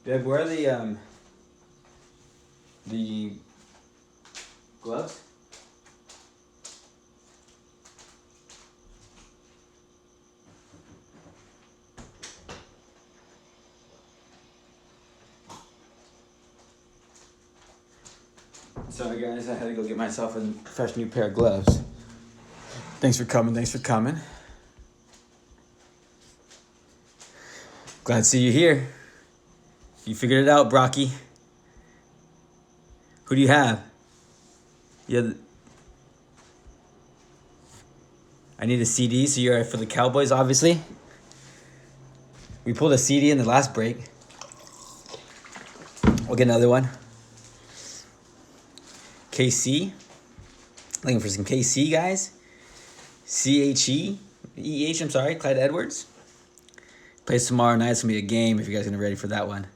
Babe, where are the gloves? Sorry guys, I had to go get myself a fresh new pair of gloves. Thanks for coming, thanks for coming. Glad to see you here. You figured it out, Brocky. Who do you have? Yeah. I need a CD, so you're for the Cowboys, obviously. We pulled a CD in the last break. We'll get another one. KC. Looking for some KC, guys. CHE. I'm sorry. Clyde Edwards. Plays tomorrow night. It's going to be a game if you guys are ready for that one.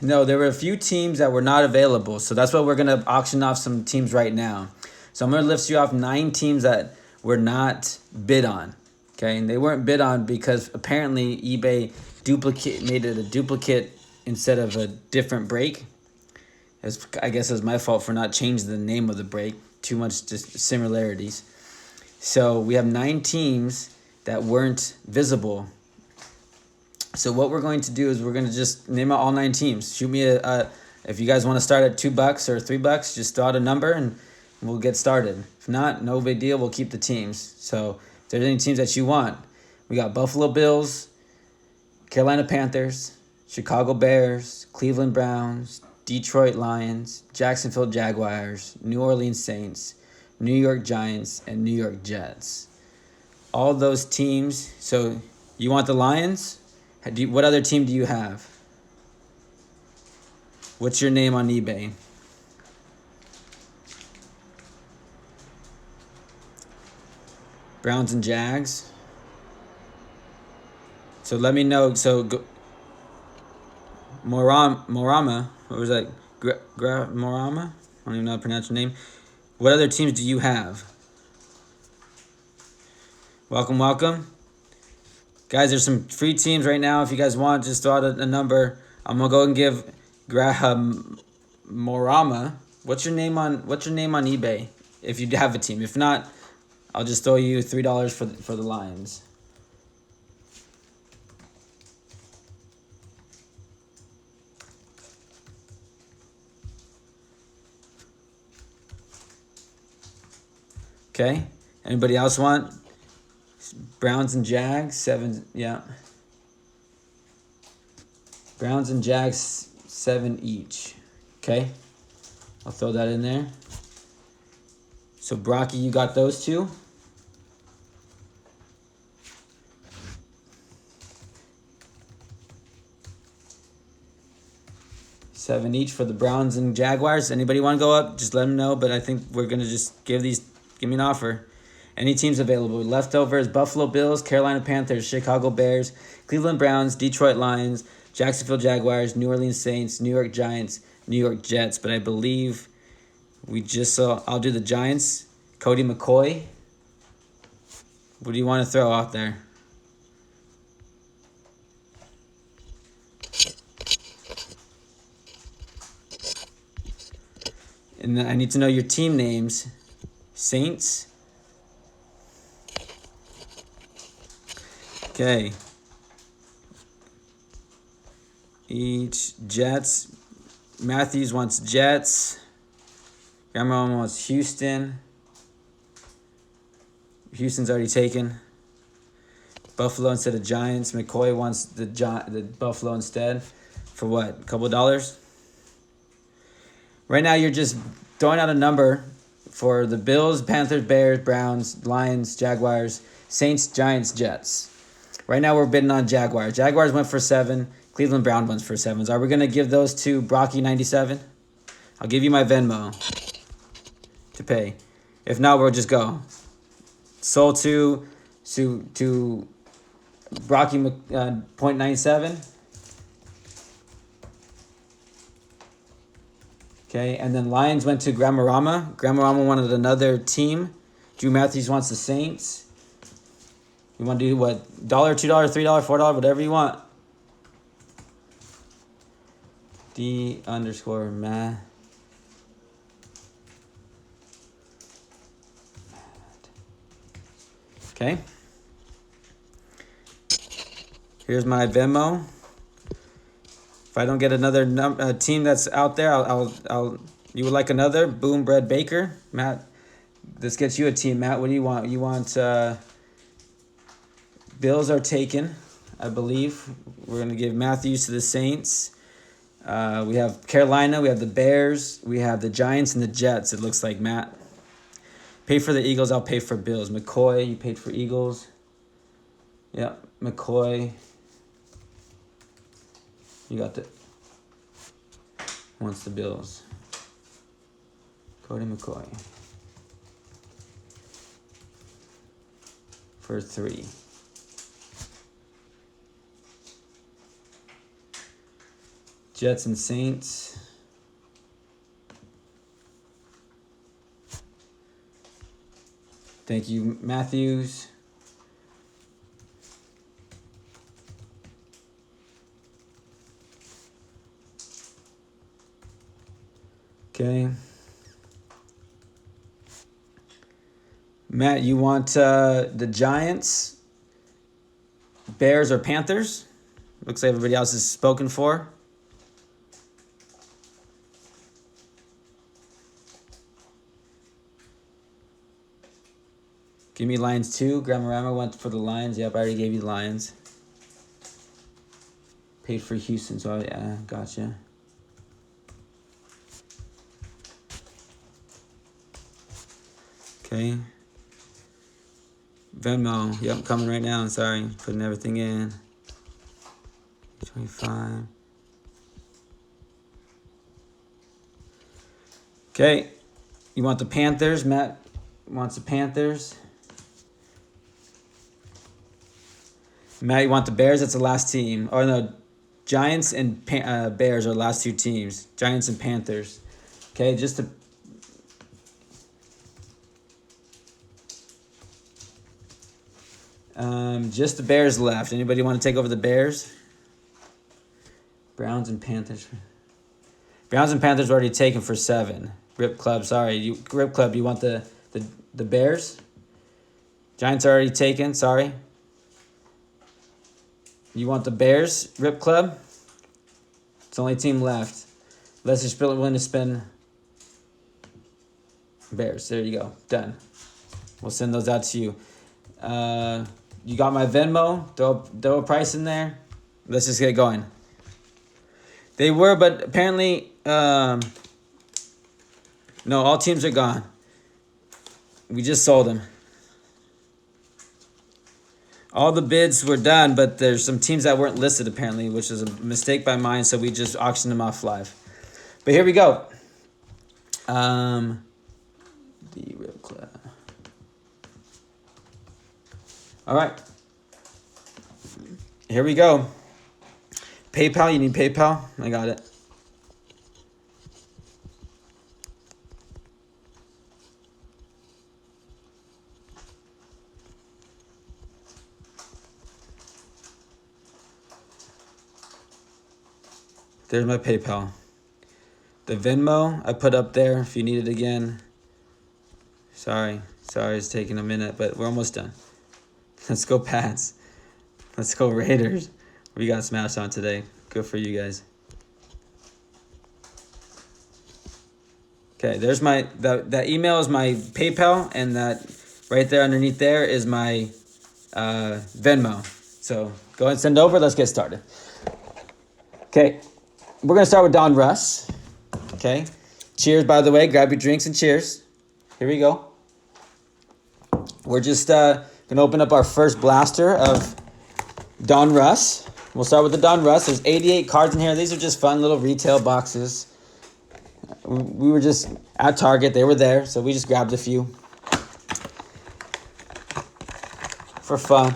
No, there were a few teams that were not available, so that's why we're going to auction off some teams right now. So I'm going to list you off 9 teams that were not bid on. Okay, and they weren't bid on because apparently eBay made it a duplicate instead of a different break. I guess it was my fault for not changing the name of the break. Too much just similarities. So we have 9 teams that weren't visible. So what we're going to do is we're going to just name out all 9 teams. Shoot me if you guys want to start at $2 or $3, just throw out a number and we'll get started. If not, no big deal. We'll keep the teams. So if there's any teams that you want, we got Buffalo Bills, Carolina Panthers, Chicago Bears, Cleveland Browns, Detroit Lions, Jacksonville Jaguars, New Orleans Saints, New York Giants, and New York Jets. All those teams. So you want the Lions? What other team do you have? What's your name on eBay? Browns and Jags. So let me know. So Morama. What was that? Morama? I don't even know how to pronounce your name. What other teams do you have? Welcome, welcome. Guys, there's some free teams right now. If you guys want, just throw out a number. I'm gonna go and give Graham Morama. What's your name on eBay? If you have a team. If not, I'll just throw you $3 for the Lions. Okay. Anybody else want? Browns and Jags, 7, yeah. Browns and Jags, 7 each. Okay. I'll throw that in there. So Brocky, you got those 2? $7 each for the Browns and Jaguars. Anybody want to go up? Just let them know. But I think we're going to just give me an offer. Any teams available. Leftovers, Buffalo Bills, Carolina Panthers, Chicago Bears, Cleveland Browns, Detroit Lions, Jacksonville Jaguars, New Orleans Saints, New York Giants, New York Jets. But I believe we just saw, I'll do the Giants. Cody McCoy. What do you want to throw out there? And then I need to know your team names. Saints. Okay. Each Jets. Matthews wants Jets. Grandma wants Houston. Houston's already taken. Buffalo instead of Giants. McCoy wants the Buffalo instead. For what? A couple of dollars? Right now you're just throwing out a number for the Bills, Panthers, Bears, Browns, Lions, Jaguars, Saints, Giants, Jets. Right now we're bidding on Jaguars. Jaguars went for 7. Cleveland Brown went for 7. So are we going to give those to Brocky 97? I'll give you my Venmo to pay. If not, we'll just go. Sold to Brocky .97. Okay, and then Lions went to Grammarama. Grammarama wanted another team. Drew Matthews wants the Saints. You want to do what? $1, $2, $3, $4, whatever you want. D_Matt. Okay. Here's my Venmo. If I don't get another team that's out there, I'll. You would like another? Boom Bread Baker, Matt. This gets you a team, Matt. What do you want? You want Bills are taken, I believe. We're gonna give Matthews to the Saints. We have Carolina. We have the Bears. We have the Giants and the Jets. It looks like, Matt. Pay for the Eagles. I'll pay for Bills. McCoy, you paid for Eagles. Yeah, McCoy. You got the. Wants the Bills. Cody McCoy. For 3. Jets and Saints. Thank you, Matthews. Okay. Matt, you want the Giants, Bears, or Panthers? Looks like everybody else is spoken for. Give me Lions 2. Grammarama went for the Lions. Yep, I already gave you Lions. Paid for Houston, so yeah, gotcha. Okay. Venmo. Yep, coming right now. Sorry, putting everything in. 25. Okay. You want the Panthers? Matt wants the Panthers. Matt, you want the Bears? That's the last team. Oh, no. Giants and Bears are the last 2 teams. Giants and Panthers. Okay, just to... just the Bears left. Anybody want to take over the Bears? Browns and Panthers. Browns and Panthers were already taken for 7. Rip Club, sorry. Rip Club, you want the Bears? Giants are already taken, sorry. You want the Bears, Rip Club? It's the only team left. Unless you're willing to spend Bears. There you go. Done. We'll send those out to you. You got my Venmo? Throw a price in there. Let's just get going. They were, but apparently, no, all teams are gone. We just sold them. All the bids were done, but there's some teams that weren't listed apparently, which is a mistake by mine, so we just auctioned them off live. But here we go. The Rip Club. All right. Here we go. PayPal, you need PayPal? I got it. There's my PayPal. The Venmo I put up there if you need it again. Sorry, it's taking a minute, but we're almost done. Let's go Pats. Let's go Raiders. We got smashed on today. Good for you guys. Okay, there's my that email is my PayPal, and that right there underneath there is my Venmo. So go ahead and send over. Let's get started. Okay, we're gonna start with Donruss. Okay, cheers, by the way. Grab your drinks and cheers. Here we go. We're just gonna open up our first blaster of Donruss. We'll start with the Donruss. There's 88 cards in here. These are just fun little retail boxes. We were just at Target. They were there, so we just grabbed a few for fun.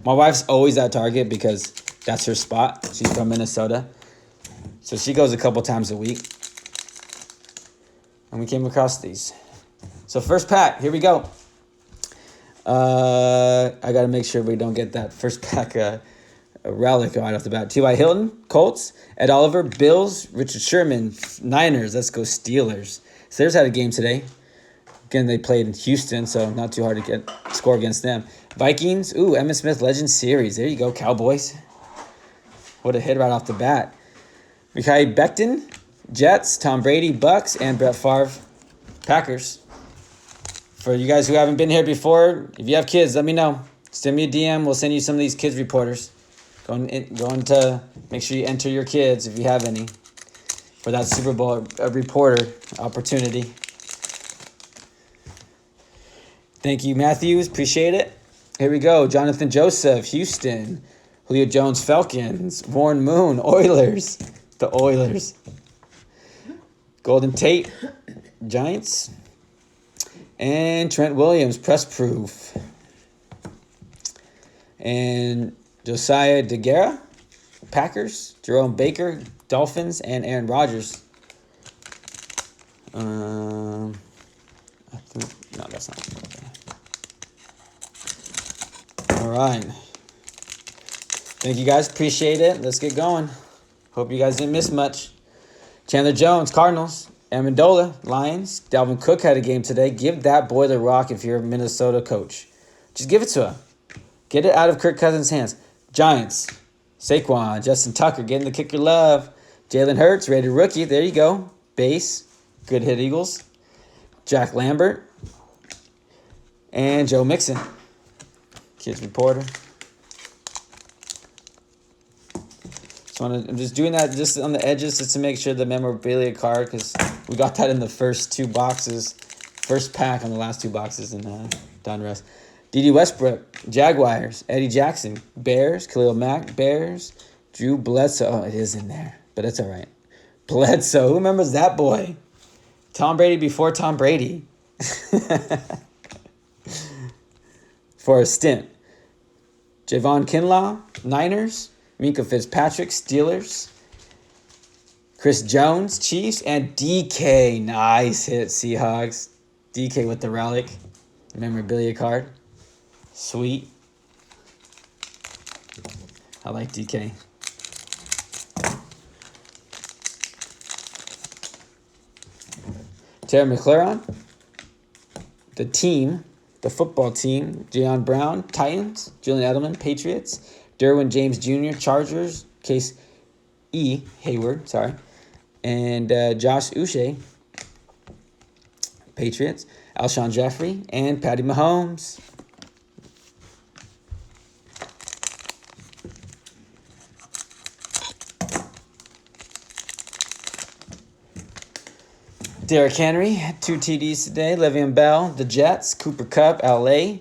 My wife's always at Target because that's her spot. She's from Minnesota. So she goes a couple times a week. And we came across these. So first pack, here we go. I got to make sure we don't get that first pack a relic right off the bat. T.Y. Hilton, Colts. Ed Oliver, Bills. Richard Sherman, Niners. Let's go Steelers. Steelers had a game today. Again, they played in Houston, so not too hard to score against them. Vikings. Ooh, Emmitt Smith Legend Series. There you go, Cowboys. What a hit right off the bat. Mekhi Becton, Jets. Tom Brady, Bucks. And Brett Favre, Packers. For you guys who haven't been here before, if you have kids, let me know. Send me a DM. We'll send you some of these kids reporters. Going to make sure you enter your kids if you have any for that Super Bowl reporter opportunity. Thank you, Matthews. Appreciate it. Here we go. Jonathan Joseph, Houston. Julio Jones, Falcons. Warren Moon, Oilers. The Oilers. Golden Tate, Giants. And Trent Williams, Press Proof. And Josiah DeGuara, Packers. Jerome Baker, Dolphins. And Aaron Rodgers. No, that's not. All right. Thank you guys. Appreciate it. Let's get going. Hope you guys didn't miss much. Chandler Jones, Cardinals. Amendola, Lions. Dalvin Cook had a game today. Give that boy the rock if you're a Minnesota coach. Just give it to him. Get it out of Kirk Cousins' hands. Giants. Saquon, Justin Tucker getting the kicker love. Jalen Hurts, rated rookie. There you go. Base. Good hit, Eagles. Jack Lambert. And Joe Mixon. Kids reporter. I'm just doing that just on the edges just to make sure the memorabilia card, because we got that in the first two boxes. First pack on the last two boxes in Donruss. D.D. Westbrook, Jaguars. Eddie Jackson, Bears. Khalil Mack, Bears. Drew Bledsoe. Oh, it is in there, but it's all right. Bledsoe. Who remembers that boy? Tom Brady before Tom Brady. For a stint. Javon Kinlaw, Niners. Minka Fitzpatrick, Steelers. Chris Jones, Chiefs. And DK, nice hit, Seahawks. DK with the relic. Memorabilia card. Sweet. I like DK. Terry McLaurin. The team. The football team. Jayon Brown, Titans. Julian Edelman, Patriots. Derwin James Jr., Chargers. Case E. Hayward, and Josh Uche, Patriots. Alshon Jeffrey and Patty Mahomes. Derrick Henry had 2 TDs today. Le'Veon Bell, the Jets. Cooper Kupp, LA.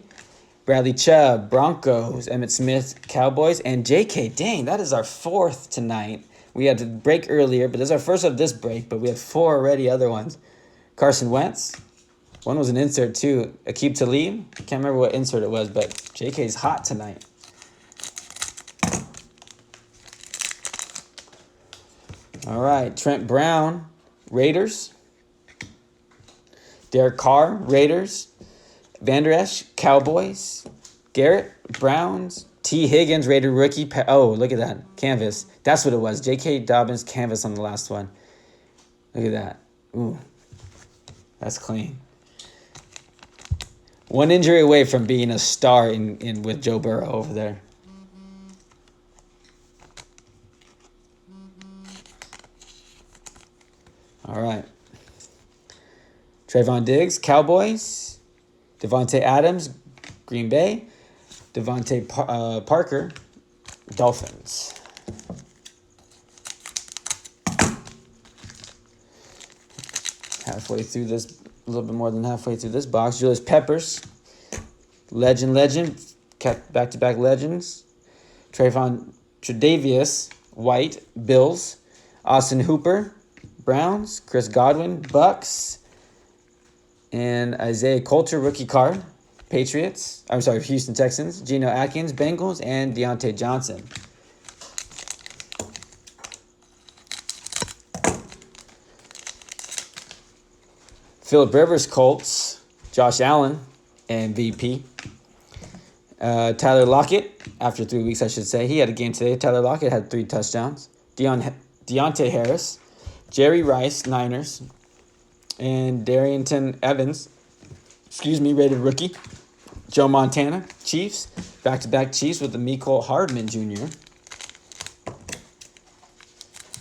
Bradley Chubb, Broncos. Emmitt Smith, Cowboys. And JK, dang, that is our 4th tonight. We had to break earlier, but this is our first of this break, but we had 4 already other ones. Carson Wentz. One was an insert, too. Aqib Talib. I can't remember what insert it was, but JK's hot tonight. All right, Trent Brown, Raiders. Derek Carr, Raiders. Van Der Esch, Cowboys. Garrett, Browns. T. Higgins, rated rookie. Oh, look at that. Canvas. That's what it was. J.K. Dobbins canvas on the last one. Look at that. Ooh. That's clean. One injury away from being a star in with Joe Burrow over there. All right. Trayvon Diggs, Cowboys. Devontae Adams, Green Bay. Devontae Parker, Dolphins. Halfway through this, a little bit more than halfway through this box. Julius Peppers, legend, back-to-back legends. Tre'Davious White, Bills. Austin Hooper, Browns. Chris Godwin, Bucks. And Isaiah Coulter, rookie card, Patriots. Houston Texans. Geno Atkins, Bengals. And Deontay Johnson. Phillip Rivers, Colts. Josh Allen, MVP. Tyler Lockett, after 3 weeks, I should say. He had a game today. Tyler Lockett had 3 touchdowns. Deontay Harris, Jerry Rice, Niners, and Darrington Evans, rated rookie. Joe Montana, Chiefs. Back-to-back Chiefs with the Mecole Hardman Jr.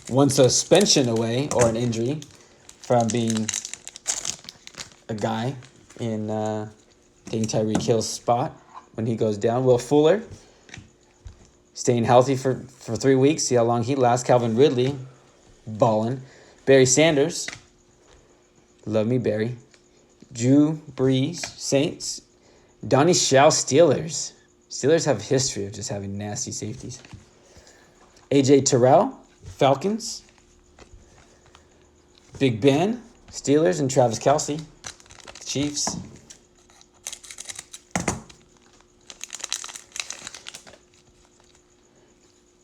One suspension away, or an injury, from being a guy in taking Tyreek Hill's spot when he goes down. Will Fuller, staying healthy for 3 weeks. See how long he lasts. Calvin Ridley, balling. Barry Sanders, love me Barry. Drew Brees, Saints. Donnie Shell, Steelers. Steelers have a history of just having nasty safeties. AJ Terrell, Falcons. Big Ben, Steelers, and Travis Kelce, Chiefs.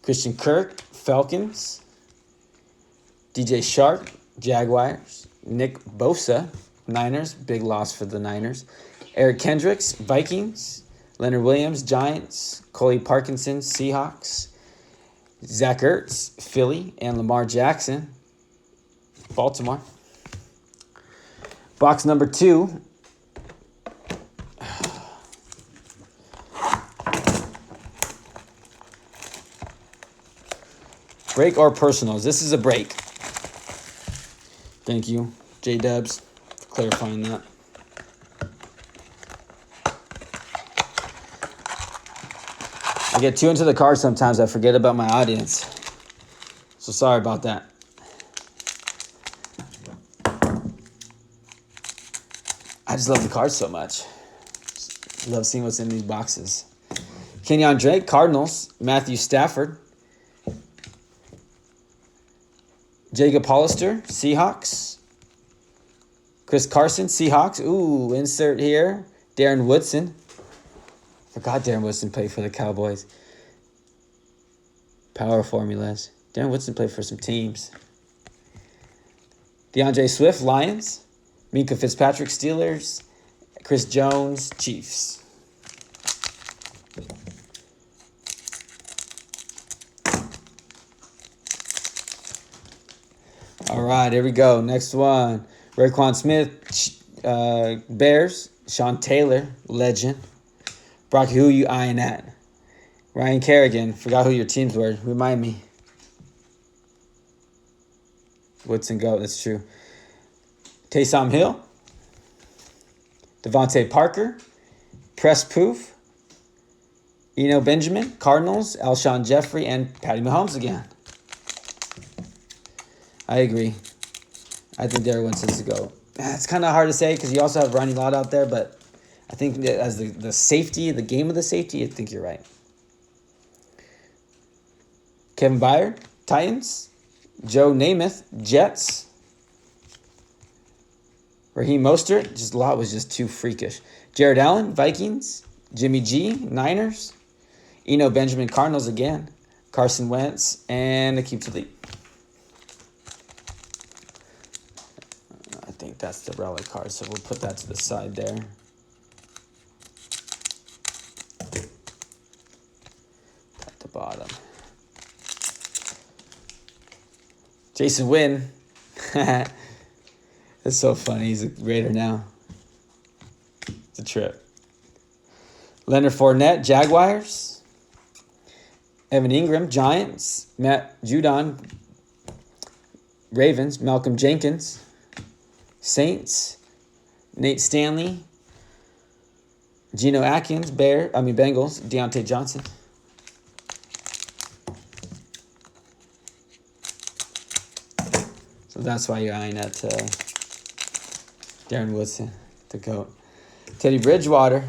Christian Kirk, Falcons. DJ Shark, Jaguars. Nick Bosa, Niners. Big loss for the Niners. Eric Kendricks, Vikings. Leonard Williams, Giants. Coley Parkinson, Seahawks. Zach Ertz, Philly. And Lamar Jackson, Baltimore. Box number 2. Break or personals? This is a break. Thank you, J-Dubs, for clarifying that. I get too into the cards sometimes. I forget about my audience. So sorry about that. I just love the cards so much. Love seeing what's in these boxes. Kenyon Drake, Cardinals. Matthew Stafford. Jacob Hollister, Seahawks. Chris Carson, Seahawks. Ooh, insert here. Darren Woodson. Forgot Darren Woodson played for the Cowboys. Power formulas. Darren Woodson played for some teams. DeAndre Swift, Lions. Minka Fitzpatrick, Steelers. Chris Jones, Chiefs. All right, here we go. Next one. Raekwon Smith, Bears. Sean Taylor, legend. Brock, who you eyeing at? Ryan Kerrigan, forgot who your teams were. Remind me. Woodson GOAT, that's true. Taysom Hill. Devontae Parker. Press Poof. Eno Benjamin, Cardinals. Alshon Jeffrey, and Patty Mahomes again. I agree. I think Derek Winston's the GOAT. It's kind of hard to say because you also have Ronnie Lott out there, but I think that as the safety, the game of the safety, I think you're right. Kevin Byard, Titans. Joe Namath, Jets. Raheem Mostert, just Lott was just too freakish. Jared Allen, Vikings. Jimmy G, Niners. Eno Benjamin, Cardinals again. Carson Wentz, and Akeem Talib. I think that's the relic card, so we'll put that to the side there. At the bottom. Jason Wynn. That's so funny. He's a Raider now. It's a trip. Leonard Fournette, Jaguars. Evan Ingram, Giants. Matt Judon, Ravens. Malcolm Jenkins, Saints. Nate Stanley. Geno Atkins, Bengals. Deontay Johnson. So that's why you're eyeing at Darren Woodson, the GOAT. Teddy Bridgewater.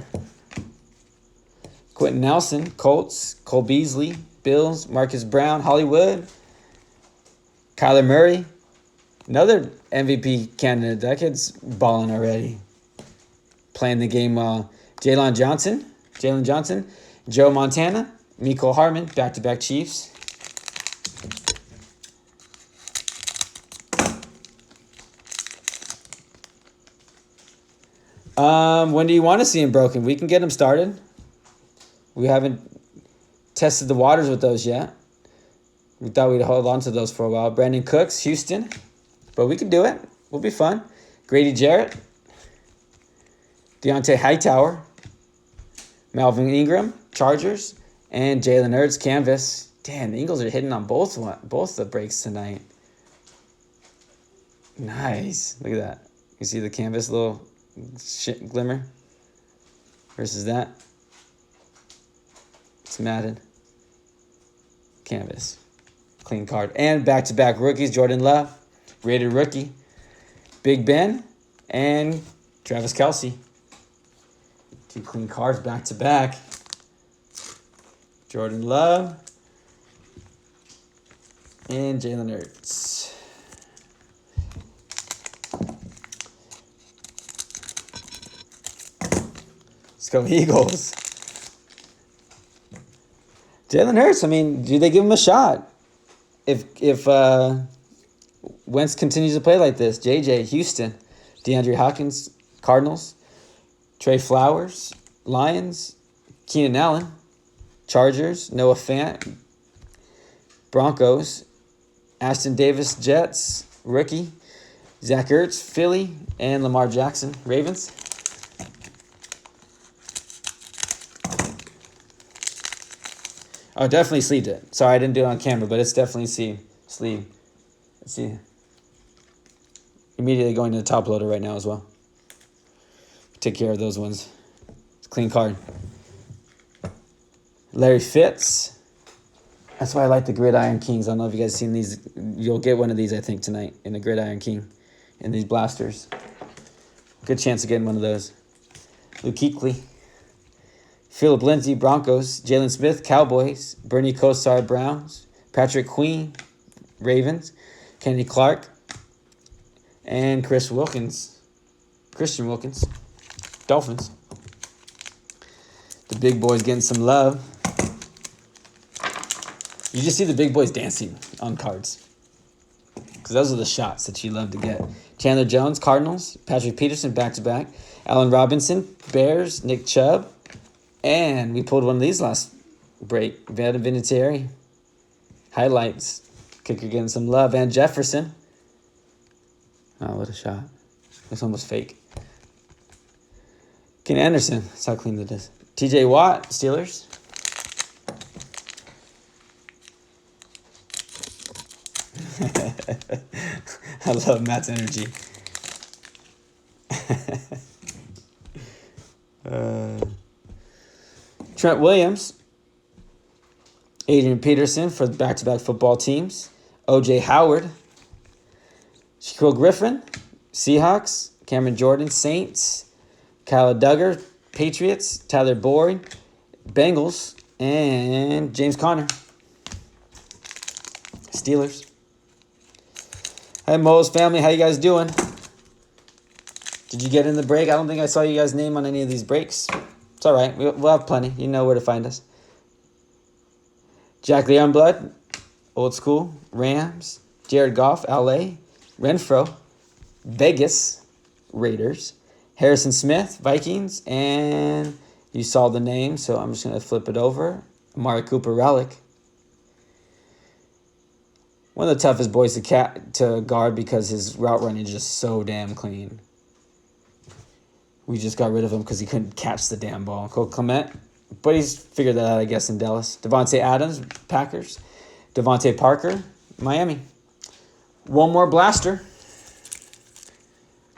Quentin Nelson, Colts. Cole Beasley, Bills. Marcus Brown, Hollywood. Kyler Murray, another MVP candidate. That kid's balling already. Playing the game well. Jalen Johnson. Joe Montana. Mecole Hardman, back-to-back Chiefs. When do you want to see him broken? We can get him started. We haven't tested the waters with those yet. We thought we'd hold on to those for a while. Brandon Cooks, Houston. But we can do it. We'll be fun. Grady Jarrett. Deontay Hightower. Melvin Ingram, Chargers. And Jalen Hurts, canvas. Damn, the Eagles are hitting on both the breaks tonight. Nice. Look at that. You see the canvas little glimmer? Versus that. It's Madden. Canvas. Clean card. And back-to-back rookies. Jordan Love. Rated rookie. Big Ben. And Travis Kelce. 2 clean cards back-to-back. Jordan Love. And Jalen Hurts. Let's go Eagles. Jalen Hurts, I mean, do they give him a shot? If Wentz continues to play like this, JJ, Houston, DeAndre Hopkins, Cardinals, Trey Flowers, Lions, Keenan Allen, Chargers, Noah Fant, Broncos, Aston Davis, Jets, rookie, Zach Ertz, Philly, and Lamar Jackson, Ravens. Oh, definitely sleeved it. Sorry, I didn't do it on camera, but it's definitely sleeve. Let's see. Immediately going to the top loader right now as well. Take care of those ones. It's a clean card. Larry Fitz. That's why I like the Gridiron Kings. I don't know if you guys seen these. You'll get one of these, I think, tonight in the Gridiron King. In these blasters. Good chance of getting one of those. Luke Kuechly. Philip Lindsay, Broncos. Jalen Smith, Cowboys. Bernie Kosar, Browns. Patrick Queen, Ravens. Kenny Clark. And Christian Wilkins, Dolphins. The big boys getting some love. You just see the big boys dancing on cards. Because those are the shots that you love to get. Chandler Jones, Cardinals. Patrick Peterson, back-to-back. Allen Robinson, Bears. Nick Chubb. And we pulled one of these last break. Vada Vinatieri. Highlights. Kicker getting some love. Van Jefferson. Oh, what a shot. Looks almost fake. Ken Anderson. That's how clean that is. TJ Watt, Steelers. I love Matt's energy. Trent Williams. Adrian Peterson for the back-to-back football teams. O.J. Howard. Shaquille Griffin. Seahawks. Cameron Jordan. Saints. Kyle Duggar. Patriots. Tyler Boyd. Bengals. And James Conner. Steelers. Hey, Mo's family. How you guys doing? Did you get in the break? I don't think I saw you guys' name on any of these breaks. It's all right. We'll have plenty. You know where to find us. Jack Leonblood, Old School, Rams, Jared Goff, LA, Renfro, Vegas, Raiders, Harrison Smith, Vikings, and you saw the name, so I'm just going to flip it over. Amari Cooper, Relic. One of the toughest boys to guard because his route running is just so damn clean. We just got rid of him because he couldn't catch the damn ball. Cole Clement. But he's figured that out, I guess, in Dallas. Devontae Adams, Packers. Devontae Parker, Miami. One more blaster.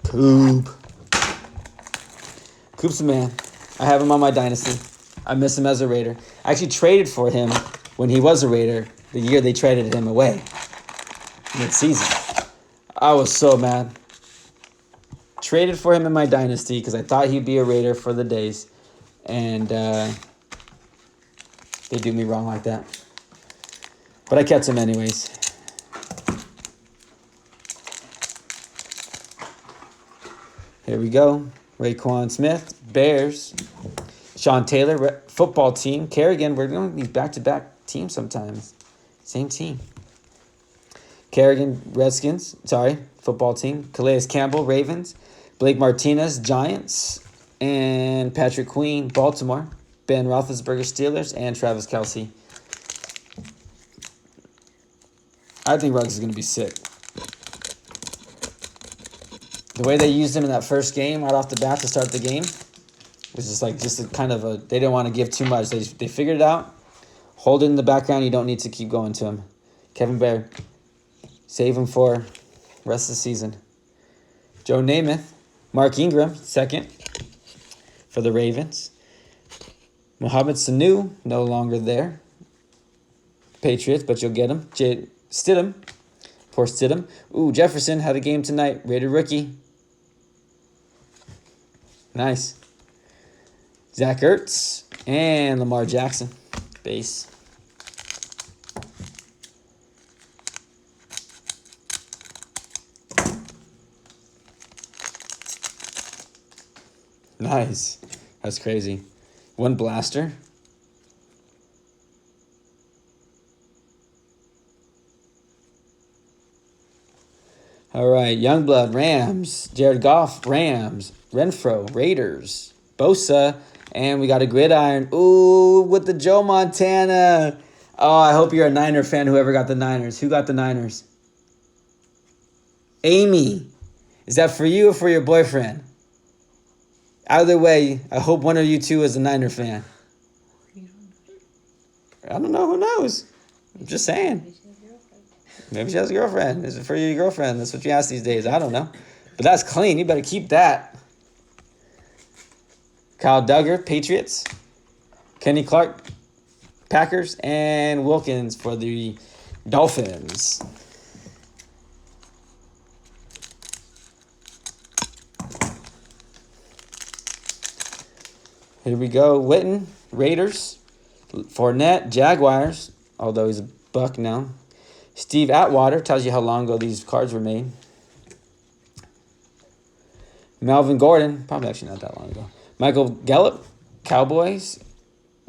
Coop's a man. I have him on my dynasty. I miss him as a Raider. I actually traded for him when he was a Raider, the year they traded him away. Mid-season. I was so mad. Traded for him in my dynasty because I thought he'd be a Raider for the days. And they do me wrong like that. But I kept him anyways. Here we go. Raekwon Smith, Bears. Sean Taylor, football team. Kerrigan, we're going to these back-to-back teams sometimes. Same team. Kerrigan, Redskins. Football team. Calais Campbell, Ravens. Blake Martinez, Giants. And Patrick Queen, Baltimore. Ben Roethlisberger, Steelers, and Travis Kelce. I think Ruggs is going to be sick. The way they used him in that first game right off the bat to start the game was just a kind of a, they didn't want to give too much. They figured it out. Hold it in the background. You don't need to keep going to him. Kevin Baer, save him for rest of the season. Joe Namath, Mark Ingram, second for the Ravens. Mohamed Sanu, no longer there. Patriots, but you'll get him. Stidham, poor Stidham. Ooh, Jefferson had a game tonight. Rated rookie. Nice. Zach Ertz and Lamar Jackson, base. Nice. That's crazy. One blaster. All right, Youngblood, Rams. Jared Goff, Rams. Renfro, Raiders. Bosa, and we got a gridiron. Ooh, with the Joe Montana. Oh, I hope you're a Niner fan, whoever got the Niners. Who got the Niners? Amy. Is that for you or for your boyfriend? Either way, I hope one of you two is a Niner fan. I don't know. Who knows? I'm just saying. Maybe she has a girlfriend. Is it for your girlfriend? That's what you ask these days. I don't know. But that's clean. You better keep that. Kyle Duggar, Patriots. Kenny Clark, Packers. And Wilkins for the Dolphins. Here we go. Witten, Raiders. Fournette, Jaguars. Although he's a Buck now. Steve Atwater, tells you how long ago these cards were made. Melvin Gordon, probably actually not that long ago. Michael Gallup, Cowboys.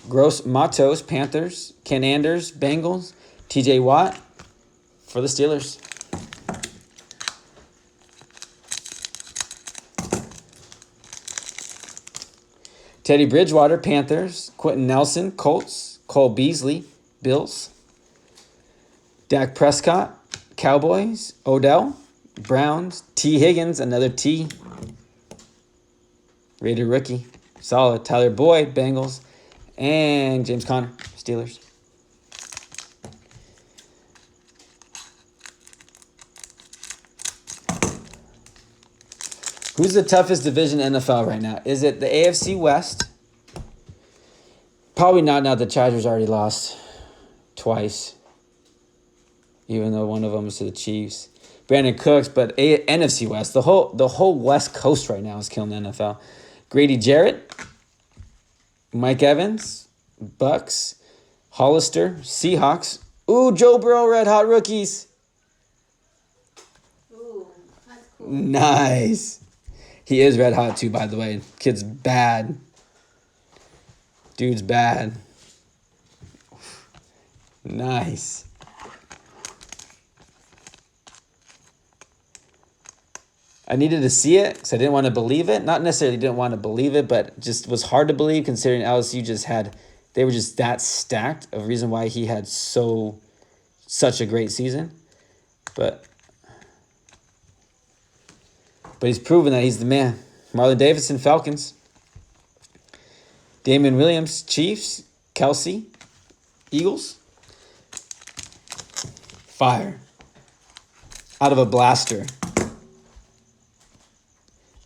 Gross Matos, Panthers. Ken Anders, Bengals. TJ Watt for the Steelers. Teddy Bridgewater, Panthers. Quentin Nelson, Colts. Cole Beasley, Bills. Dak Prescott, Cowboys. Odell, Browns. T. Higgins, another T. Rated rookie. Solid. Tyler Boyd, Bengals. And James Conner, Steelers. Who's the toughest division in NFL right now? Is it the AFC West? Probably not now the Chargers already lost twice. Even though one of them is to the Chiefs. Brandon Cooks, but NFC West. The whole West Coast right now is killing the NFL. Grady Jarrett, Mike Evans, Bucks, Hollister, Seahawks. Ooh, Joe Burrow, Red Hot Rookies. Ooh, that's cool. Nice. He is red hot too, by the way. Kid's bad. Dude's bad. Nice. I needed to see it because I didn't want to believe it. Not necessarily didn't want to believe it, but just was hard to believe considering LSU they were just that stacked. A reason why he had such a great season. But he's proven that he's the man. Marlon Davidson, Falcons. Damian Williams, Chiefs. Kelsey, Eagles. Fire. Out of a blaster.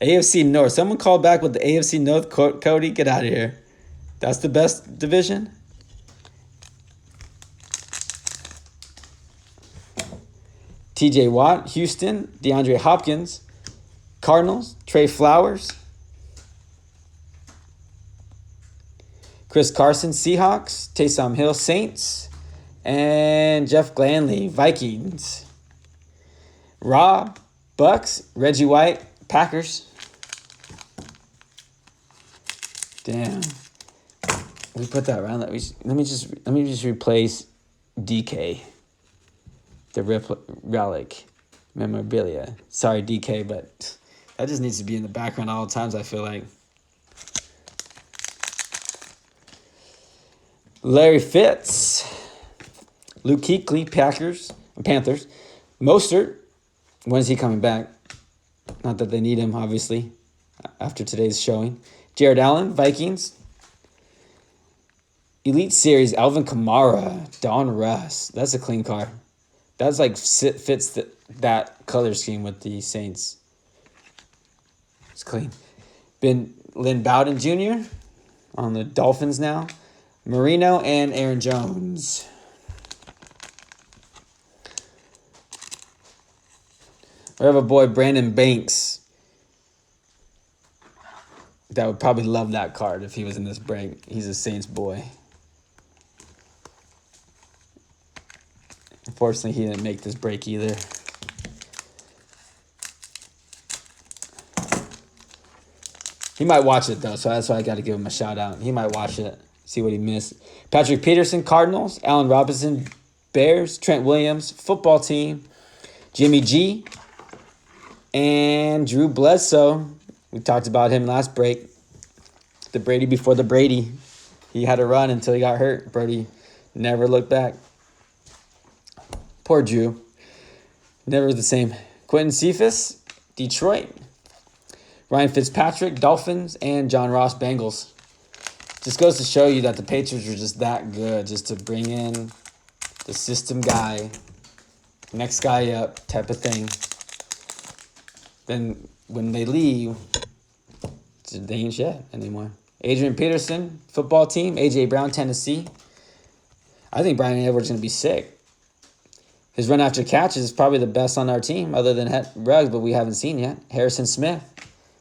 AFC North. Someone called back with the AFC North. Cody, get out of here. That's the best division? TJ Watt, Houston. DeAndre Hopkins, Cardinals. Trey Flowers. Chris Carson, Seahawks. Taysom Hill, Saints. And Jeff Gladney, Vikings. Rob, Bucks. Reggie White, Packers. Damn. We put that around. Let me just replace DK. The relic memorabilia. Sorry, DK, but that just needs to be in the background all the times, I feel like. Larry Fitz. Luke Kuechly, Panthers. Mostert, when is he coming back? Not that they need him, obviously, after today's showing. Jared Allen, Vikings. Elite Series, Alvin Kamara, Donruss. That's a clean card. That's like fits that color scheme with the Saints. It's clean. Been Lynn Bowden Jr. on the Dolphins now. Marino and Aaron Jones. We have a boy, Brandon Banks, that would probably love that card if he was in this break. He's a Saints boy. Unfortunately, he didn't make this break either. He might watch it, though, so that's why I got to give him a shout-out. He might watch it, see what he missed. Patrick Peterson, Cardinals. Allen Robinson, Bears. Trent Williams, football team. Jimmy G. And Drew Bledsoe. We talked about him last break. The Brady before the Brady. He had a run until he got hurt. Brady never looked back. Poor Drew. Never the same. Quentin Cephas, Detroit. Ryan Fitzpatrick, Dolphins. And John Ross, Bengals. Just goes to show you that the Patriots are just that good. Just to bring in the system guy. Next guy up type of thing. Then when they leave, they ain't shit anymore. Adrian Peterson, football team. A.J. Brown, Tennessee. I think Brian Edwards is going to be sick. His run after catch is probably the best on our team other than Ruggs, but we haven't seen yet. Harrison Smith.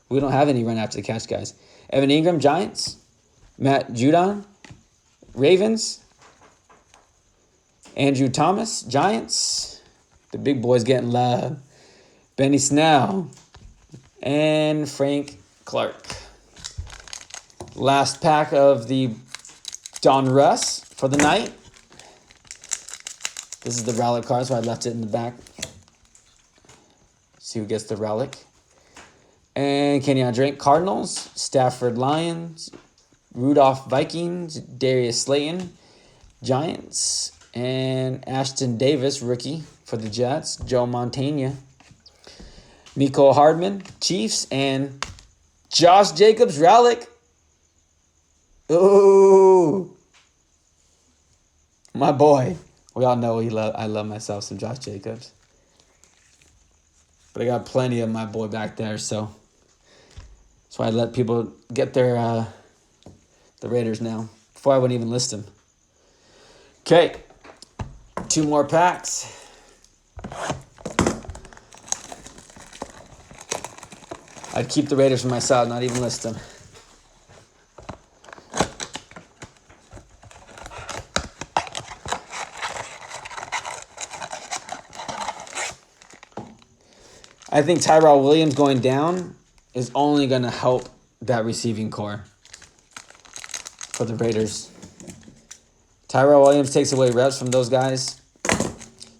We don't have any run after the catch guys. Evan Ingram, Giants. Matt Judon, Ravens. Andrew Thomas, Giants. The big boys getting love. Benny Snell. And Frank Clark. Last pack of the Donruss for the night. This is the relic card, so I left it in the back. See who gets the relic. And Kenyon Drake, Cardinals. Stafford, Lions. Rudolph, Vikings. Darius Slayton, Giants. And Ashton Davis, rookie for the Jets. Joe Montana. Mecole Hardman, Chiefs. And Josh Jacobs, relic. Ooh. My boy. We all know I love myself some Josh Jacobs. But I got plenty of my boy back there, so that's why I let people get their the Raiders now before I wouldn't even list them. Okay, 2 more packs. I'd keep the Raiders for myself, not even list them. I think Tyrell Williams going down is only going to help that receiving core for the Raiders. Tyrell Williams takes away reps from those guys.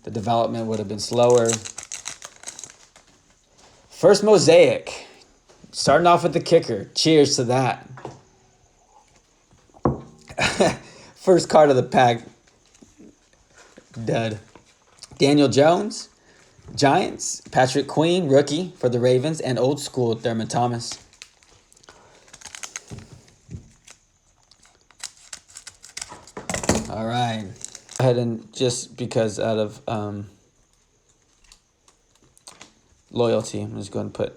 The development would have been slower. First Mosaic. Starting off with the kicker. Cheers to that. First card of the pack. Dud. Daniel Jones. Giants, Patrick Queen, rookie for the Ravens, and old school Thurman Thomas. All right. Go ahead and just because out of loyalty, I'm just going to put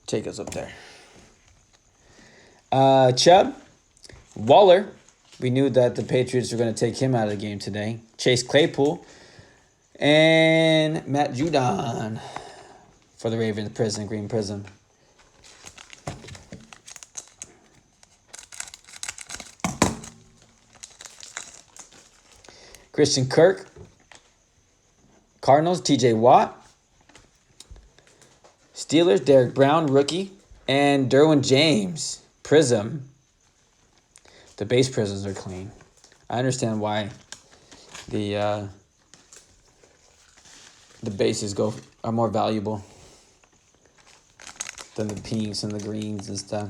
Jacobs up there. Chubb, Waller. We knew that the Patriots were going to take him out of the game today. Chase Claypool. And Matt Judon for the Ravens, Green Prism. Christian Kirk, Cardinals, TJ Watt. Steelers, Derek Brown, rookie. And Derwin James, Prism. The base prisms are clean. I understand why the bases are more valuable than the pinks and the greens and stuff.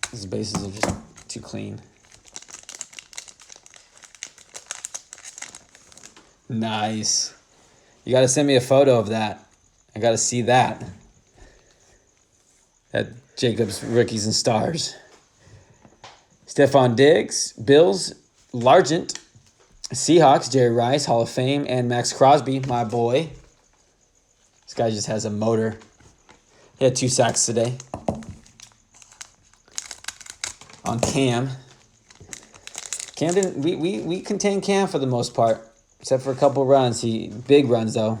These bases are just too clean. Nice. You got to send me a photo of that. I got to see that. That Jacobs rookies and stars. Stephon Diggs, Bills, Largent, Seahawks, Jerry Rice, Hall of Fame, and Max Crosby, my boy. This guy just has a motor. He had 2 sacks today. On Cam. Cam didn't. We contained Cam for the most part, except for a couple runs. Big runs though,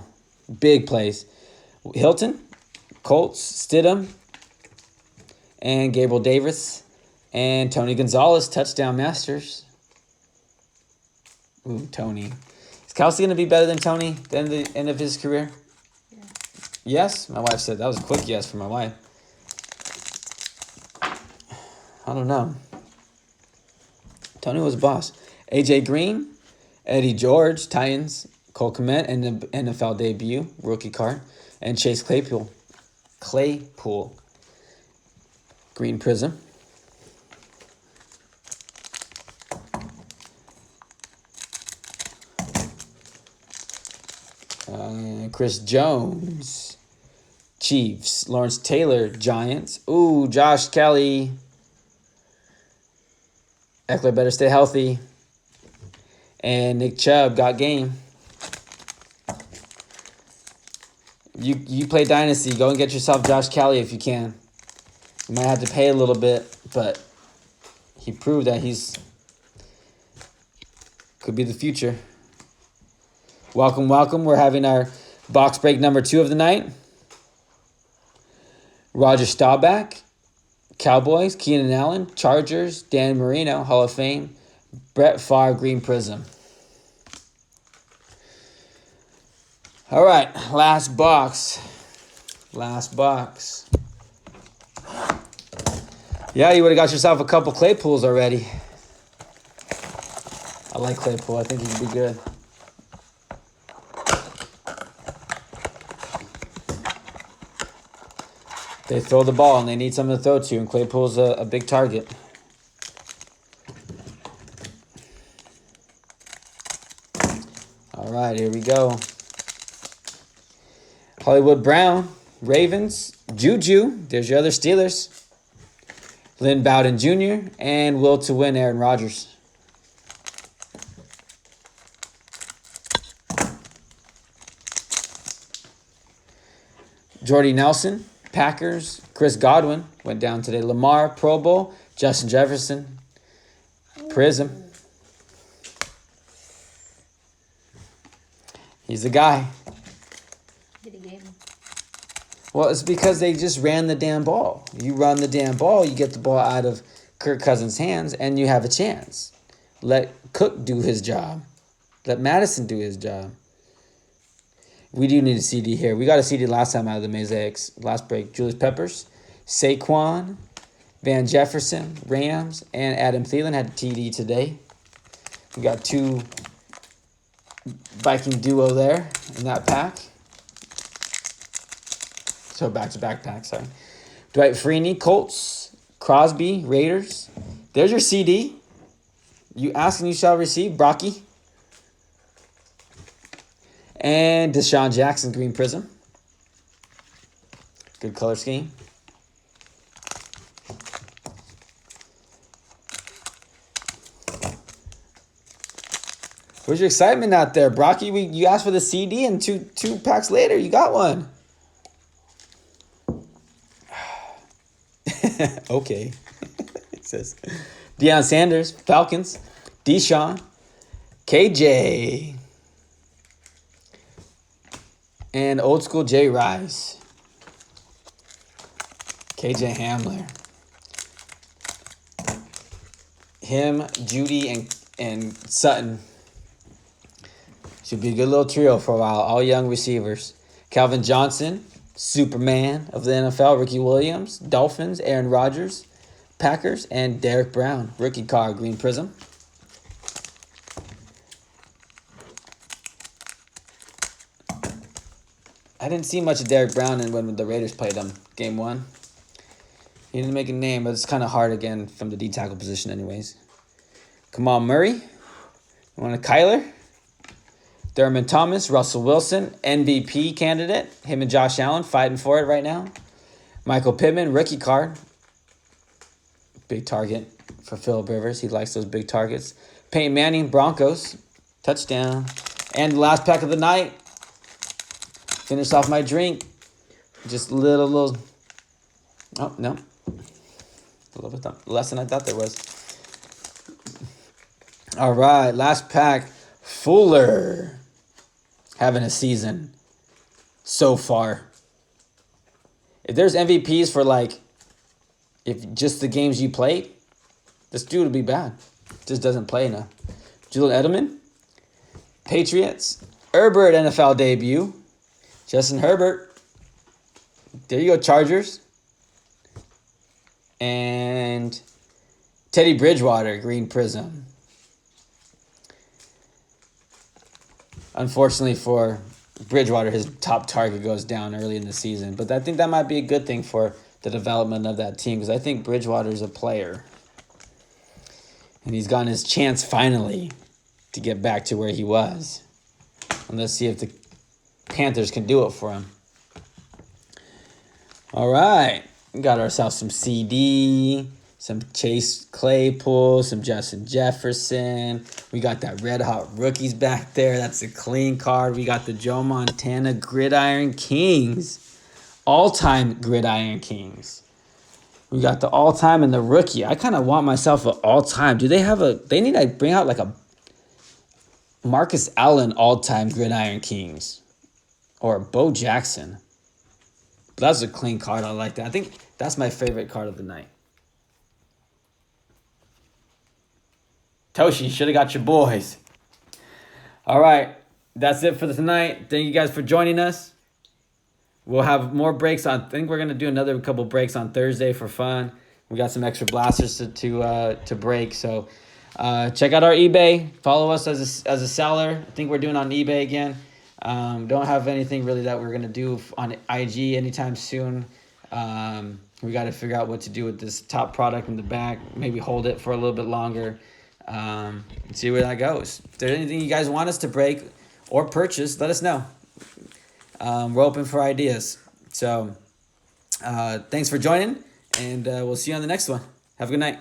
big plays. Hilton, Colts, Stidham, and Gabriel Davis, and Tony Gonzalez, touchdown masters. Ooh, Tony. Is Kelsey gonna be better than Tony at the end of his career? Yeah. Yes, my wife said that was a quick yes for my wife. I don't know. Tony was a boss. AJ Green, Eddie George, Titans, Cole Kmet, and the NFL debut, rookie card, and Chase Claypool. Green Prism. Chris Jones, Chiefs. Lawrence Taylor, Giants. Ooh, Josh Kelly. Eckler better stay healthy. And Nick Chubb got game. You play Dynasty. Go and get yourself Josh Kelly if you can. You might have to pay a little bit, but he proved that could be the future. Welcome, welcome. We're having our box break number 2 of the night. Roger Staubach, Cowboys, Keenan Allen, Chargers, Dan Marino, Hall of Fame, Brett Favre, Green Prism. All right, last box. Yeah, you would have got yourself a couple Claypools already. I like Claypool. I think he could be good. They throw the ball and they need something to throw to, and Claypool's a big target. All right, here we go. Hollywood Brown, Ravens, Juju, there's your other Steelers. Lynn Bowden Jr., and will to win Aaron Rodgers. Jordy Nelson, Packers, Chris Godwin went down today. Lamar, Pro Bowl, Justin Jefferson, Prism. He's the guy. Did he game? Well, it's because they just ran the damn ball. You run the damn ball, you get the ball out of Kirk Cousins' hands, and you have a chance. Let Cook do his job. Let Madison do his job. We do need a CD here. We got a CD last time out of the Mosaics. Last break. Julius Peppers, Saquon, Van Jefferson, Rams, and Adam Thielen had a TD today. We got 2 Viking duo there in that pack. So back-to-back pack, sorry. Dwight Freeney, Colts, Crosby, Raiders. There's your CD. You ask and you shall receive. Brocky. And Deshaun Jackson, Green Prism. Good color scheme. Where's your excitement out there, Brocky? You asked for the CD, and two packs later, you got one. Okay. It says Deion Sanders, Falcons, Deshaun, KJ, and old school J Rice, KJ Hamler, him, Judy, and Sutton. Should be a good little trio for a while. All young receivers. Calvin Johnson, Superman of the NFL, Ricky Williams, Dolphins, Aaron Rodgers, Packers, and Derek Brown, rookie card, Green Prism. I didn't see much of Derek Brown when the Raiders played him, game 1. He didn't make a name, but it's kind of hard again from the D-tackle position anyways. Kamal Murray. You want a Kyler? Thurman Thomas, Russell Wilson, MVP candidate. Him and Josh Allen fighting for it right now. Michael Pittman, rookie card. Big target for Phillip Rivers. He likes those big targets. Peyton Manning, Broncos, touchdown. And the last pack of the night. Finish off my drink. Just little. Oh, no. A little bit less than I thought there was. All right, last pack. Fuller. Having a season so far. If there's MVPs for if just the games you played, this dude would be bad. Just doesn't play enough. Julian Edelman, Patriots, Herbert NFL debut, Justin Herbert. There you go, Chargers. And Teddy Bridgewater, Green Prism. Unfortunately for Bridgewater, his top target goes down early in the season. But I think that might be a good thing for the development of that team because I think Bridgewater's a player. And he's gotten his chance finally to get back to where he was. And let's see if the Panthers can do it for him. All right. We got ourselves some CD, some Chase Claypool, some Justin Jefferson. We got that Red Hot Rookies back there. That's a clean card. We got the Joe Montana Gridiron Kings. All-time Gridiron Kings. We got the all-time and the rookie. I kind of want myself an all-time. Do they have they need to bring out a Marcus Allen all-time Gridiron Kings. Or Bo Jackson. But that's a clean card. I like that. I think that's my favorite card of the night. Toshi, should have got your boys. All right. That's it for tonight. Thank you guys for joining us. We'll have more breaks on. I think we're going to do another couple breaks on Thursday for fun. We got some extra blasters to break. So check out our eBay. Follow us as a seller. I think we're doing on eBay again. Don't have anything really that we're going to do on IG anytime soon. We got to figure out what to do with this top product in the back. Maybe hold it for a little bit longer. And see where that goes. If there's anything you guys want us to break or purchase, let us know. We're open for ideas. So thanks for joining, and we'll see you on the next one. Have a good night.